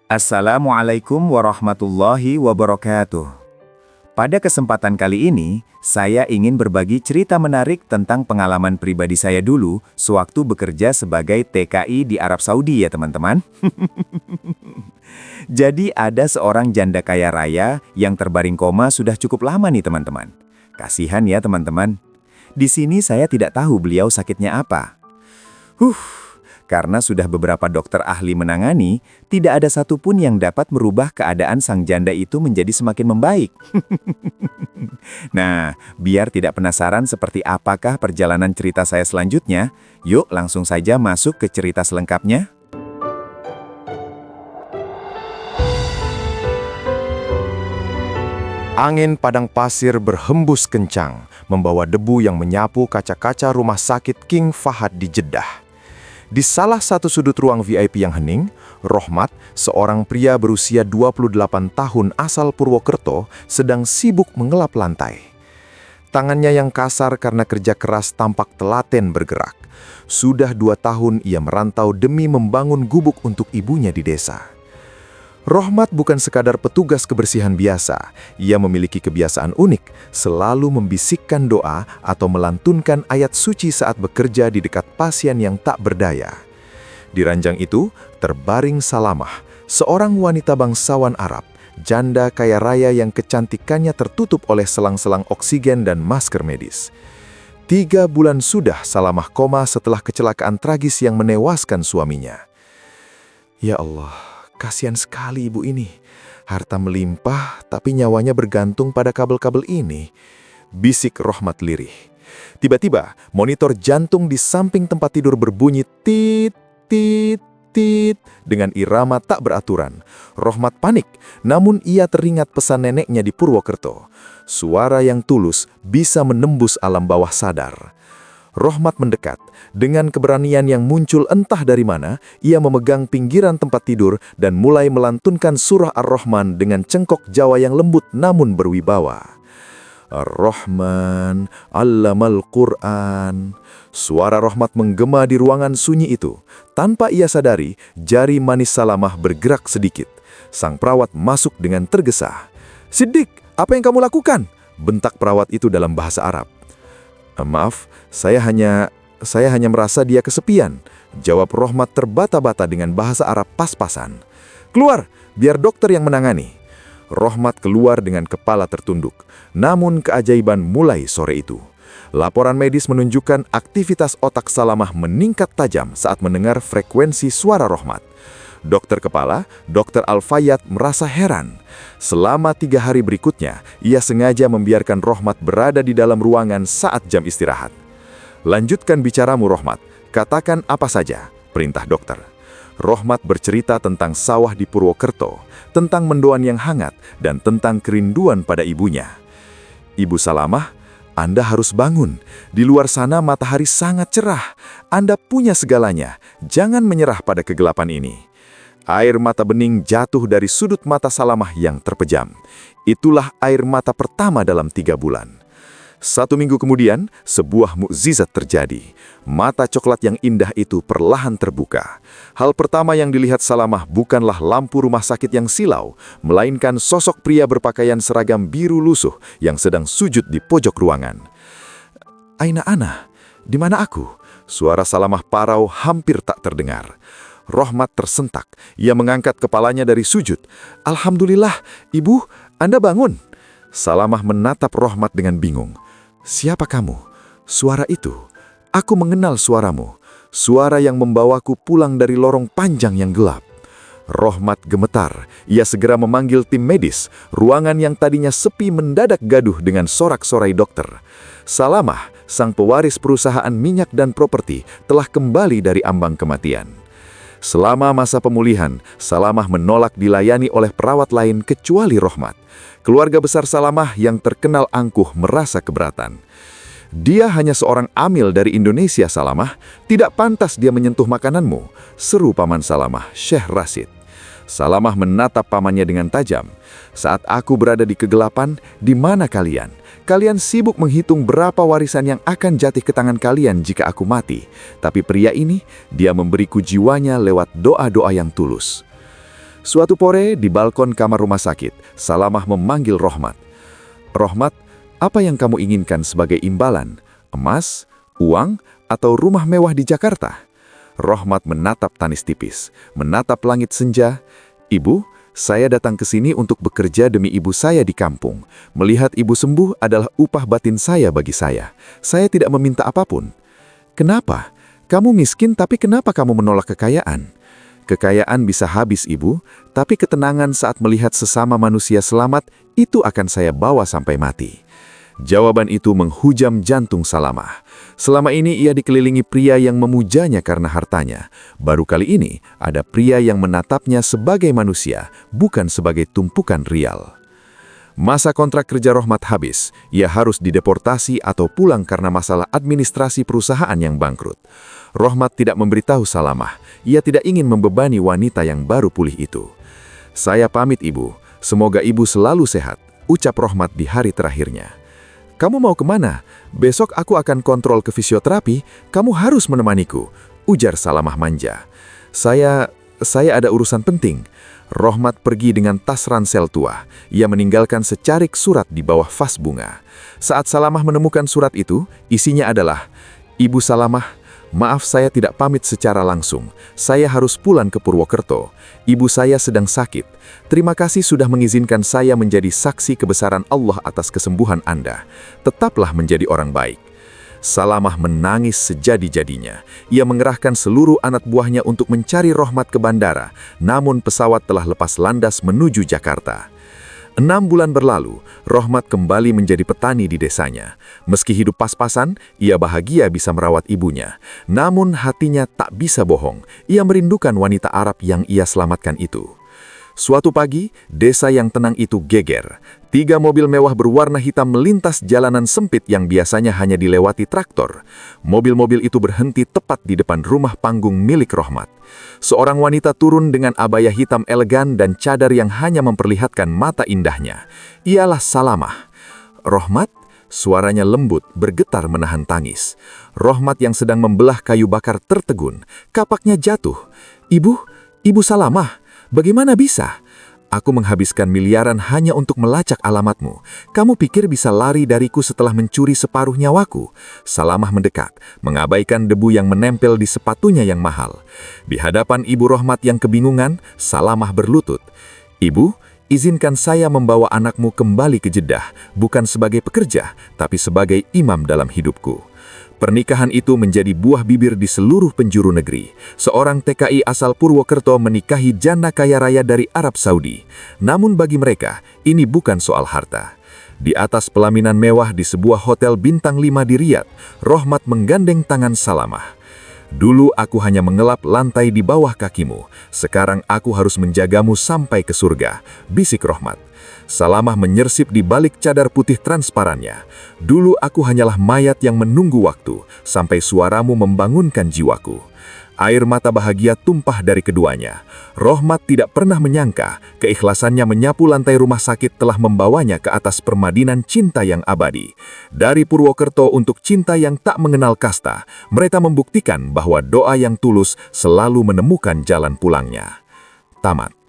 Assalamualaikum warahmatullahi wabarakatuh. Pada kesempatan kali ini, saya ingin berbagi cerita menarik tentang pengalaman pribadi saya dulu sewaktu bekerja sebagai TKI di Arab Saudi ya teman-teman. Jadi ada seorang janda kaya raya yang terbaring koma sudah cukup lama nih teman-teman. Kasihan ya teman-teman. Di sini saya tidak tahu beliau sakitnya apa. Karena sudah beberapa dokter ahli menangani, tidak ada satupun yang dapat merubah keadaan sang janda itu menjadi semakin membaik. Nah, biar tidak penasaran seperti apakah perjalanan cerita saya selanjutnya, yuk langsung saja masuk ke cerita selengkapnya. Angin padang pasir berhembus kencang, membawa debu yang menyapu kaca-kaca rumah sakit King Fahad di Jeddah. Di salah satu sudut ruang VIP yang hening, Rohmat, seorang pria berusia 28 tahun asal Purwokerto, sedang sibuk mengelap lantai. Tangannya yang kasar karena kerja keras tampak telaten bergerak. Sudah 2 tahun ia merantau demi membangun gubuk untuk ibunya di desa. Rohmat bukan sekadar petugas kebersihan biasa. Ia memiliki kebiasaan unik, selalu membisikkan doa atau melantunkan ayat suci saat bekerja di dekat pasien yang tak berdaya. Di ranjang itu, terbaring Salamah, seorang wanita bangsawan Arab, janda kaya raya yang kecantikannya tertutup oleh selang-selang oksigen dan masker medis. 3 bulan sudah Salamah koma setelah kecelakaan tragis yang menewaskan suaminya. Ya Allah, kasihan sekali ibu ini. Harta melimpah, tapi nyawanya bergantung pada kabel-kabel ini. Bisik Rohmat lirih. Tiba-tiba, monitor jantung di samping tempat tidur berbunyi tit, tit, tit, dengan irama tak beraturan. Rohmat panik, namun ia teringat pesan neneknya di Purwokerto. Suara yang tulus bisa menembus alam bawah sadar. Rohmat mendekat. Dengan keberanian yang muncul entah dari mana, ia memegang pinggiran tempat tidur dan mulai melantunkan surah Ar-Rahman dengan cengkok Jawa yang lembut namun berwibawa. Ar-Rahman, Allamal Qur'an. Suara Rohmat menggema di ruangan sunyi itu. Tanpa ia sadari, jari manis Salamah bergerak sedikit. Sang perawat masuk dengan tergesa. "Siddiq, apa yang kamu lakukan?" bentak perawat itu dalam bahasa Arab. "Maaf, saya hanya merasa dia kesepian," jawab Rohmat terbata-bata dengan bahasa Arab pas-pasan. "Keluar, biar dokter yang menangani." Rohmat keluar dengan kepala tertunduk. Namun keajaiban mulai sore itu. Laporan medis menunjukkan aktivitas otak Salamah meningkat tajam saat mendengar frekuensi suara Rohmat. Dokter kepala, Dr. Al-Fayyad, merasa heran. Selama 3 hari berikutnya, ia sengaja membiarkan Rohmat berada di dalam ruangan saat jam istirahat. "Lanjutkan bicaramu, Rohmat. Katakan apa saja," perintah dokter. Rohmat bercerita tentang sawah di Purwokerto, tentang mendoan yang hangat, dan tentang kerinduan pada ibunya. "Ibu Salamah, Anda harus bangun. Di luar sana matahari sangat cerah. Anda punya segalanya. Jangan menyerah pada kegelapan ini." Air mata bening jatuh dari sudut mata Salamah yang terpejam. Itulah air mata pertama dalam 3 bulan. 1 minggu kemudian, sebuah mukjizat terjadi. Mata coklat yang indah itu perlahan terbuka. Hal pertama yang dilihat Salamah bukanlah lampu rumah sakit yang silau, melainkan sosok pria berpakaian seragam biru lusuh yang sedang sujud di pojok ruangan. "Aina ana? Di mana aku?" Suara Salamah parau hampir tak terdengar. Rohmat tersentak. Ia mengangkat kepalanya dari sujud. "Alhamdulillah, Ibu, Anda bangun." Salamah menatap Rohmat dengan bingung. "Siapa kamu?" "Suara itu. Aku mengenal suaramu. Suara yang membawaku pulang dari lorong panjang yang gelap." Rohmat gemetar. Ia segera memanggil tim medis. Ruangan yang tadinya sepi mendadak gaduh dengan sorak-sorai dokter. Salamah, sang pewaris perusahaan minyak dan properti, telah kembali dari ambang kematian. Selama masa pemulihan, Salamah menolak dilayani oleh perawat lain kecuali Rohmat. Keluarga besar Salamah yang terkenal angkuh merasa keberatan. "Dia hanya seorang amil dari Indonesia, Salamah. Tidak pantas dia menyentuh makananmu," seru paman Salamah, Syekh Rasid. Salamah menatap pamannya dengan tajam. "Saat aku berada di kegelapan, di mana kalian? Kalian sibuk menghitung berapa warisan yang akan jatuh ke tangan kalian jika aku mati. Tapi pria ini, dia memberiku jiwanya lewat doa-doa yang tulus." Suatu pore di balkon kamar rumah sakit, Salamah memanggil Rohmat. "Rohmat, apa yang kamu inginkan sebagai imbalan? Emas, uang, atau rumah mewah di Jakarta?" Rohmat menatap Tanis tipis, menatap langit senja. "Ibu, saya datang ke sini untuk bekerja demi ibu saya di kampung. Melihat ibu sembuh adalah upah batin saya bagi saya. Saya tidak meminta apapun." "Kenapa? Kamu miskin tapi kenapa kamu menolak kekayaan?" "Kekayaan bisa habis, Ibu, tapi ketenangan saat melihat sesama manusia selamat, itu akan saya bawa sampai mati." Jawaban itu menghujam jantung Salamah. Selama ini ia dikelilingi pria yang memujanya karena hartanya. Baru kali ini ada pria yang menatapnya sebagai manusia, bukan sebagai tumpukan rial. Masa kontrak kerja Rohmat habis. Ia harus dideportasi atau pulang karena masalah administrasi perusahaan yang bangkrut. Rohmat tidak memberitahu Salamah. Ia tidak ingin membebani wanita yang baru pulih itu. "Saya pamit, Ibu. Semoga Ibu selalu sehat," ucap Rohmat di hari terakhirnya. "Kamu mau kemana? Besok aku akan kontrol ke fisioterapi. Kamu harus menemaniku," ujar Salamah manja. Saya ada urusan penting." Rohmat pergi dengan tas ransel tua. Ia meninggalkan secarik surat di bawah vas bunga. Saat Salamah menemukan surat itu, isinya adalah, "Ibu Salamah, maaf saya tidak pamit secara langsung. Saya harus pulang ke Purwokerto. Ibu saya sedang sakit. Terima kasih sudah mengizinkan saya menjadi saksi kebesaran Allah atas kesembuhan Anda. Tetaplah menjadi orang baik." Salamah menangis sejadi-jadinya. Ia mengerahkan seluruh anak buahnya untuk mencari Rohmat ke bandara, namun pesawat telah lepas landas menuju Jakarta. 6 bulan berlalu, Rohmat kembali menjadi petani di desanya. Meski hidup pas-pasan, ia bahagia bisa merawat ibunya. Namun hatinya tak bisa bohong, ia merindukan wanita Arab yang ia selamatkan itu. Suatu pagi, desa yang tenang itu geger. 3 mobil mewah berwarna hitam melintas jalanan sempit yang biasanya hanya dilewati traktor. Mobil-mobil itu berhenti tepat di depan rumah panggung milik Rohmat. Seorang wanita turun dengan abaya hitam elegan dan cadar yang hanya memperlihatkan mata indahnya. Ialah Salamah. "Rohmat?" Suaranya lembut, bergetar menahan tangis. Rohmat yang sedang membelah kayu bakar tertegun. Kapaknya jatuh. Ibu Salamah, bagaimana bisa? Aku menghabiskan miliaran hanya untuk melacak alamatmu. Kamu pikir bisa lari dariku setelah mencuri separuh nyawaku?" Salamah mendekat, mengabaikan debu yang menempel di sepatunya yang mahal. Di hadapan Ibu Rohmat yang kebingungan, Salamah berlutut. "Ibu, izinkan saya membawa anakmu kembali ke Jeddah, bukan sebagai pekerja, tapi sebagai imam dalam hidupku." Pernikahan itu menjadi buah bibir di seluruh penjuru negeri. Seorang TKI asal Purwokerto menikahi janda kaya raya dari Arab Saudi. Namun bagi mereka, ini bukan soal harta. Di atas pelaminan mewah di sebuah hotel bintang 5 di Riyadh, Rohmat menggandeng tangan Salamah. "Dulu aku hanya mengelap lantai di bawah kakimu. Sekarang aku harus menjagamu sampai ke surga," bisik Rohmat. Salamah menyersip di balik cadar putih transparannya. "Dulu aku hanyalah mayat yang menunggu waktu, sampai suaramu membangunkan jiwaku." Air mata bahagia tumpah dari keduanya. Rohmat tidak pernah menyangka keikhlasannya menyapu lantai rumah sakit telah membawanya ke atas permadinan cinta yang abadi. Dari Purwokerto untuk cinta yang tak mengenal kasta, mereka membuktikan bahwa doa yang tulus selalu menemukan jalan pulangnya. Tamat.